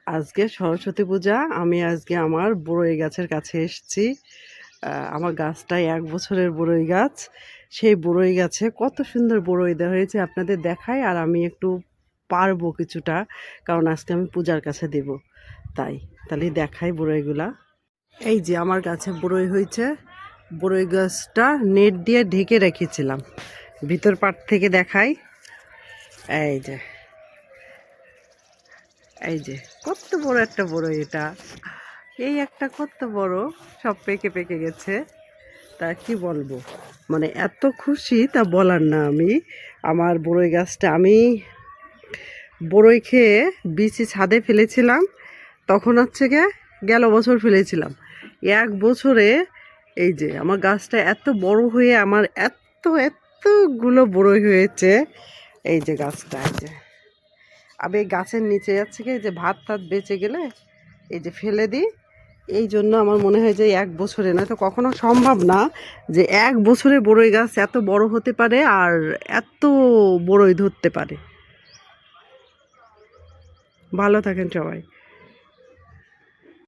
আজকে সরস্বতী পূজা। আমি আজকে আমার বড়ই গাছের কাছে এসেছি। আমার গাছটাই ১ বছরের বড়ই গাছ। সেই বড়ই গাছে কত সুন্দর বড়ই দেওয়া হয়েছে আপনাদের দেখাই। আর আমি একটু পারবো কিছুটা, কারণ আজকে আমি পূজার কাছে দেব। তাহলে দেখাই বড়ইগুলা। এই যে আমার গাছে বড়ই হয়েছে। বড়ই গাছটা নেট দিয়ে ঢেকে রেখেছিলাম। ভিতর পাট থেকে দেখাই। এই যে এই যে কত বড় একটা বড়ই এটা। এই একটা কত বড়, সব পেকে পেকে গেছে। তা কি বলবো, মানে এত খুশি তা বলার না। আমার বড়ই গাছটা আমি বড়ই খেয়ে বিচি ছাদে ফেলেছিলাম, তখন হচ্ছে গেল বছর ফেলেছিলাম। ১ বছরে এই যে আমার গাছটা এত বড় হয়ে আমার এতগুলো বড়ই হয়েছে। এই যে গাছটা, এই যে আমি এই গাছের নিচে যাচ্ছে কি, এই যে ভাত টাত বেঁচে গেলে এই যে ফেলে দিই। এই জন্য আমার মনে হয় যে ১ বছরে, নয়তো কখনো সম্ভব না যে ১ বছরে বড়ই গাছ এত বড় হতে পারে আর এত বড়ই ধরতে পারে। ভালো থাকেন সবাই।